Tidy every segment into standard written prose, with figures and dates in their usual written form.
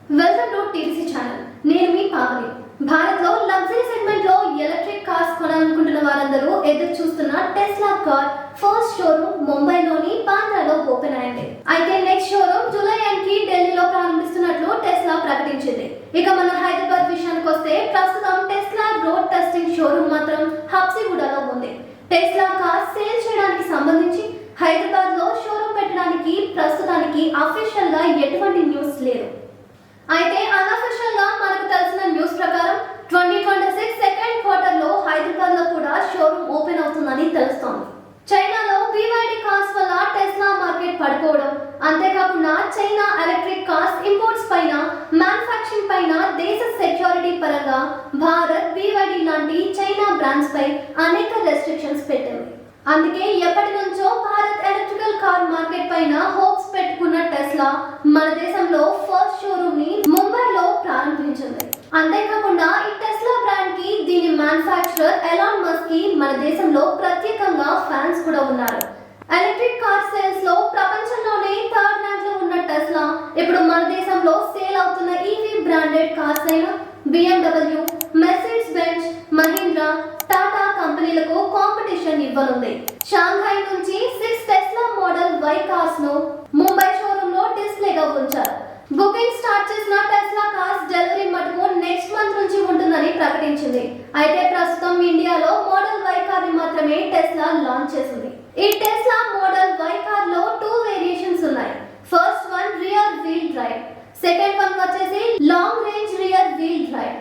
Welcome to TVC channel. నేను మీ పావని. భారత్లో luxury segment లో ఎలక్ట్రిక్ కార్స్ కొనాలనుకుంటున్న వారందరూ ఎదురు చూస్తున్న టెస్లా కార్ ఫస్ట్ షోరూమ్ ముంబైలోని బాంద్రాలో ఓపెన్ అయింది. అయితే నెక్స్ట్ షోరూమ్ జూలై కి ఢిల్లీలో ప్రారంభిస్తున్నట్లు టెస్లా ప్రకటించింది. ఇక మన హైదరాబాద్ విషయానికి వస్తే ప్రస్తుతం టెస్లా రోడ్ టెస్టింగ్ షోరూమ్ మాత్రం హబ్సిగూడలో ఉంది. టెస్లా కార్ సేల్ చేయడానికి సంబంధించి హైదరాబాద్ లో షోరూమ్ పెట్టడానికి ప్రస్తుతానికి అఫీషియల్ గా ఎటువంటి న్యూస్ లేదు. అయితే అన్అఫీషియల్ గా మనకు తెలిసిన న్యూస్ ప్రకారం 2026 సెకండ్ క్వార్టర్ లో హైదరాబాద్ లో కూడా షోరూమ్ ఓపెన్ అవుతుందని తెలుస్తోంది. చైనాలో BYD కార్స్ వల్ల టెస్లా మార్కెట్ పడిపోవడం, అంతేకాకుండా చైనా ఎలక్ట్రిక్ కార్స్ ఇంపోర్ట్స్ పైన, మ్యానుఫ్యాక్చరింగ్ పైన దేశ సెక్యూరిటీ పరంగా భారత్ BYD లాంటి చైనా బ్రాండ్స్ పై అనేక రెస్ట్రిక్షన్స్ పెట్టింది. అందుకే ఎప్పటి నుంచో భారత్ ఎలక్ట్రికల్ కార్ మార్కెట్ పైన హోప్స్ పెట్టుకున్న టెస్లా మన దేశంలో ఫస్ట్ షోరూమ్ ని ముంబైలో ప్రారంభించింది. అంతేకాకుండా ఈ టెస్లా బ్రాండ్ కి దీని మ్యానుఫ్యాక్చరర్ ఎలాన్ మస్క్ కి మన దేశంలో ప్రత్యేకంగా ఫ్యాన్స్ కూడా ఉన్నారు. ఎలక్ట్రిక్ కార్ సేల్స్ లో ప్రపంచంలోనే థర్డ్ ర్యాంక్ లో ఉన్న టెస్లా ఇప్పుడు మన దేశంలో సేల్ అవుతున్న ఈవీ బ్రాండెడ్ కార్స్ అయిన BMW, Mercedes Benz, Mahindra, Tata కంపెనీలకు కాంపిటీషన్ ఇవ్వనుంది. షాంఘై నుంచి 6 టెస్లా మోడల్ Y కార్స్ ను ముంబై షోరూమ్ లో డిస్ప్లేగా ఉంచారు. బుకింగ్ స్టార్ట్ చేసిన టెస్లా కార్స్ డెలివరీ మటుకు నెక్స్ట్ మంత్ నుంచి ఉంటుందని ప్రకటించింది. అయితే ప్రస్తుతం ఇండియాలో మోడల్ Y కార్ ని మాత్రమే టెస్లా లాంచ్ చేసింది. ఈ టెస్లా మోడల్ Y కార్ లో 2 వేరియేషన్స్ ఉన్నాయి. First one rear wheel drive, second one వచ్చేసి long range rear wheel drive.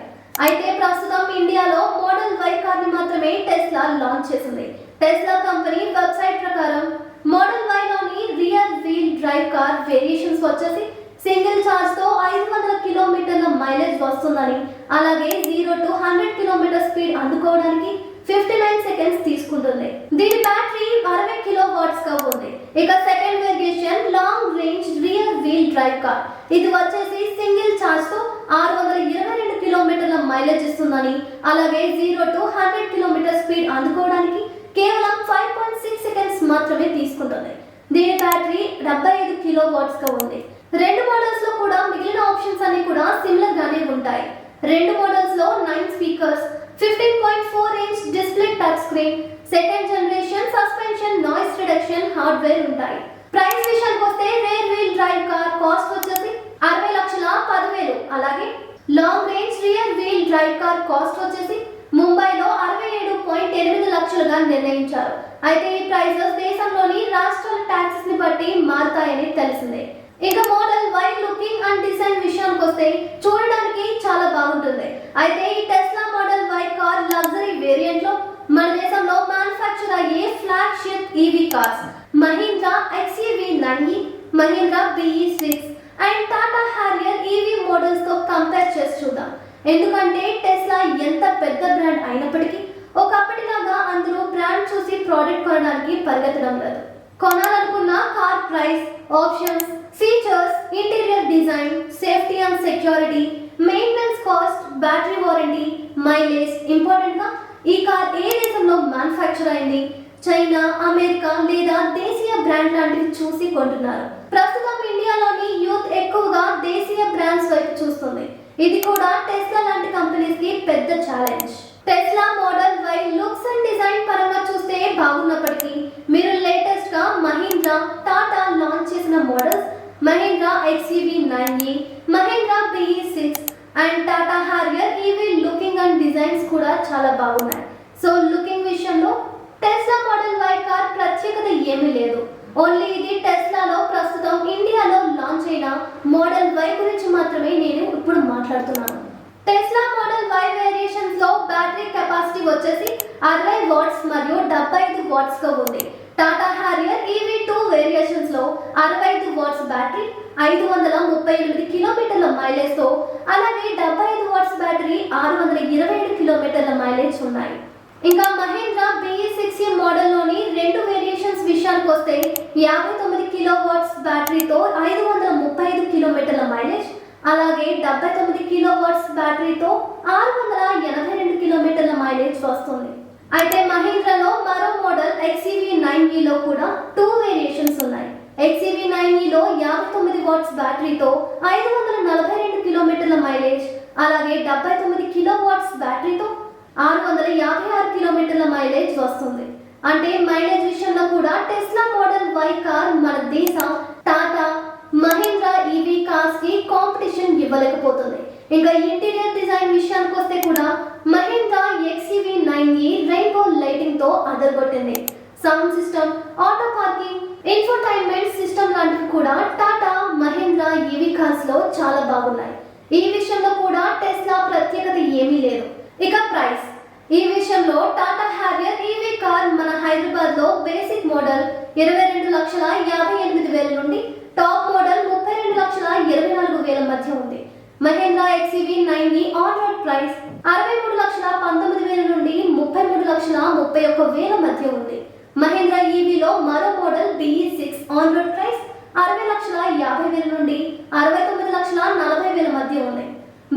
అయితే ప్రస్తుతం ఇండియాలో మోడల్ Y కార్ ని మాత్రమే టెస్లా లాంచ్ చేసింది. టెస్లా కంపెనీ వెబ్సైట్ ప్రకారం మోడల్ Y లోని rear wheel drive car variations వచ్చేసి సింగిల్ ఛార్జ్ తో 500 కిలోమీటర్ల మైలేజ్ వస్తుందని, అలాగే 0 to 100 కిలోమీటర్ స్పీడ్ అందుకోవడానికి 59 సెకండ్స్ తీసుకుంటుంది. దీని బ్యాటరీ 60 కిలోవాట్స్ గా ఉంది. ఇక second variation long range rear wheel drive car. ఇది వచ్చేసి సింగిల్ ఛార్జ్ తో 622 కిలోమీటర్ల మైలేజ్ ఇస్తుందని, అలాగే 0 to 100 కిలోమీటర్ స్పీడ్ అందుకోవడానికి కేవలం 5.6 సెకండ్స్ మాత్రమే తీసుకుంటుంది. దీని బ్యాటరీ 75 కిలోవాట్స్ గా ఉంది. రెండు మోడల్స్ లో కూడా మిగిలిన ఆప్షన్స్ అన్ని కూడా సిమిలర్ గానే ఉంటాయి. రెండు మోడల్స్ లో 9 speakers, 15.4 inch display touch screen, second generation suspension noise reduction hardware ఉంటాయి. ప్రైస్ విషయానికి వస్తే rear wheel drive car cost వచ్చేసి 60,10,000, అలాగే long range rear wheel drive car cost వచ్చేసి ముంబైలో 67.8 లక్షలుగా నిర్ణయించారు. అయితే ఈ ప్రైజెస్ దేశంలోని రాష్ట్రాల ట్యాక్సెస్ ని బట్టి మారుతాయని తెలిసిందే. ఇక model Y looking and design విషయానికి వస్తే చూడడానికి చాలా బాగుంటుంది. అయితే ఈ Tesla model Y car luxury variant లో మన దేశంలో మ్యానుఫ్యాక్చర్ అయ్యే flagship EV cars Mahindra XUV9e, Mahindra BE6 and Tata Harrier EV models తో కంపేర్ చేసి చూద్దాం. ఎందుకంటే టెస్లా ఎంత పెద్ద బ్రాండ్ అయినప్పటికీ ఒకప్పటిలాగా అందరూ బ్రాండ్ చూసి ప్రోడక్ట్ కొనడానికి పరిగెత్తడం లేదు. కొనాలనుకున్న car price, options, features, interior design, safety and security, maintenance cost, battery warranty, mileage, important గా ఈ కార్ ఏ దేశంలో మ్యానుఫ్యాక్చర్ అయింది, చైనా, అమెరికా లేదా దేశీయ బ్రాండ్ లాంటివి చూసి కొంటున్నారు. ప్రస్తుతం ఇండియాలోని యూత్ ఎక్కువగా దేశీయ బ్రాండ్స్ వైపు చూస్తుంది. ఇది కూడా టెస్లా లాంటి కంపెనీస్ కి పెద్ద challenge. Tesla model Y looks and design పరంగా చూస్తే బాగున్నప్పటికీ మీరు లేటెస్ట్ గా మహీంద్రా, టాటా లాంచ్ చేసిన models Mahindra XUV9e, Mahindra BE6 and Tata Harrier EV looking and designs కూడా చాలా బాగున్నాయి. సో లుకింగ్ విషయంలో టెస్లా మోడల్ Y కార్ ప్రత్యేకత ఏమీ లేదు. ఓన్లీ ఇది టెస్లాలో ప్రస్తుతం ఇండియాలో లాంచ్ అయిన మోడల్ Y గురించి మాత్రమే నేను ఇప్పుడు మాట్లాడుతున్నాను. టెస్లా మోడల్ Y వేరియేషన్స్ లో బ్యాటరీ కెపాసిటీ వచ్చేసి 60 వాట్స్ మరియు 75 వాట్స్ గా ఉంది. టాటా హారియర్ EV2 వేరియేషన్స్ లో 65 వాట్స్ బ్యాటరీ, 538 కిలోమీటర్ల మైలేజ్ తో, అలాగే 75 వాట్స్ బ్యాటరీ, 627 కిలోమీటర్ల మైలేజ్ ఉన్నాయి. ఇంకా మహీంద్రా BE6 మోడల్ లోని 2 వేరియేషన్స్ విషయానికి వస్తే 59 కిలోవాట్స్ బ్యాటరీతో 535 కిలోమీటర్ల మైలేజ్, అలాగే 79 కిలోవాట్స్ బ్యాటరీతో 682 కిలోమీటర్ల మైలేజ్ వస్తుంది. అయితే మహీంద్రాలో మరో మోడల్ XUV9e లో కూడా 2 వేరియేషన్స్ ఉన్నాయి. XUV9e లో 59 వాట్స్ బ్యాటరీతో 542 కిలోమీటర్ల మైలేజ్, అలాగే 79 కిలోవాట్స్ బ్యాటరీతో 656 కిలోమీటర్ల మైలేజ్ వస్తుంది. అంటే మైలేజ్ విషయంలో కూడా టెస్లా మోడల్ Y కార్ మన దేశ టాటా మహీంద్రా ఈవీ కార్స్ కి కాంపిటీషన్ ఇవ్వలేకపోతుంది. ఇంకా ఇంటీరియర్ డిజైన్ విషయానికి వస్తే కూడా మహీంద్రా XUV9e రెయిన్బో లైటింగ్ తో అదరగొట్టింది. Sound system, auto parking, infotainment system లాంటివి కూడా టాటా మహీంద్రా ఈవీ కార్స్ లో చాలా బాగున్నాయి. ఈ విషయంలో కూడా టెస్లా ప్రత్యేకత ఏమీ లేదు. ఇక ప్రైస్, ఈ విషయంలో టాటా హ్యారియర్ ఈవీ కార్ మన హైదరాబాద్ లో బేసిక్ మోడల్ 22,58,000 నుండి టాప్ మోడల్ 32,24,000 మధ్య ఉంది. Mahindra XUV9e on road price 63,19,000 నుండి 33,31,000 మధ్య ఉంది. మహీంద్రా ఈవీలో మరో model BE6 on road price 60,50,000 నుండి 69,40,000 మధ్య ఉంది.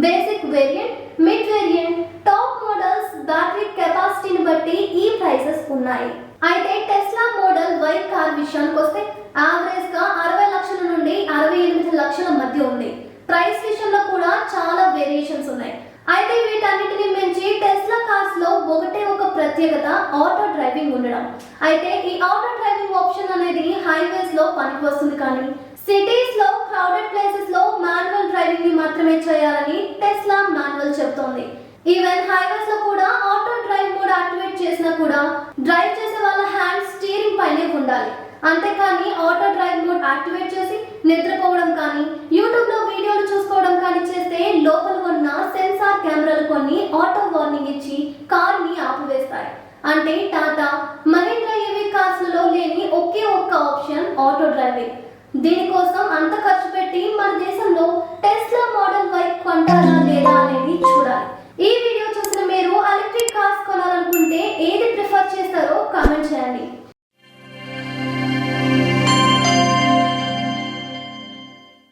Basic variant, mid variant, top models battery కెపాసిటీని బట్టి ఈ ప్రైసెస్ ఉన్నాయి. అయితే టెస్లా మోడల్ Y కార్ విషయానికి వస్తే యావరేజ్ గా 60 లక్షల నుండి 68 లక్షల మధ్య ఉంది. ప్రైస్ విషయంలో కూడా చాలా వేరియేషన్స్ ఉన్నాయి. అయితే వీటన్నిటిని మించి టెస్లా కార్స్ లో ఒకటే ఒక ప్రత్యేకత ఆటో డ్రైవింగ్ ఉండడం. అయితే ఈ ఆటో డ్రైవింగ్ ఆప్షన్ అనేది హైవేస్ లో పనికి వస్తుంది, కానీ సిటీస్ లో క్రౌడెడ్ ప్లేసెస్ లో మాన్యువల్ డ్రైవింగ్ ని మాత్రమే చేయాలని టెస్లా మాన్యువల్ చెప్తోంది. ఈవెన్ హైవేస్ లో కూడా ఆటో డ్రైవ్ మోడ్ యాక్టివేట్ చేసినా కూడా డ్రైవ్ చేసే వాళ్ళ హ్యాండ్ స్టీరింగ్ పైనే ఉండాలి. అంతేకాని ఆటో డ్రైవ్ మోడ్ యాక్టివేట్ చేసి నిద్రపోవడం కానీ, యూట్యూబ్ లో వీడియోలు చూసుకోవడం కానీ చేస్తే లోపల ఉన్న సెన్సార్ కెమెరాలు కొన్ని ఆటో వార్నింగ్ ఇచ్చి కార్ ని ఆపివేస్తాయి. అంటే టాటా మహీంద్రా ఈవీ కార్స్ లో లేని ఒకే ఒక్క ఆప్షన్ ఆటో డ్రైవింగ్. దీనికోసం అంత ఖర్చు పెట్టి మన దేశంలో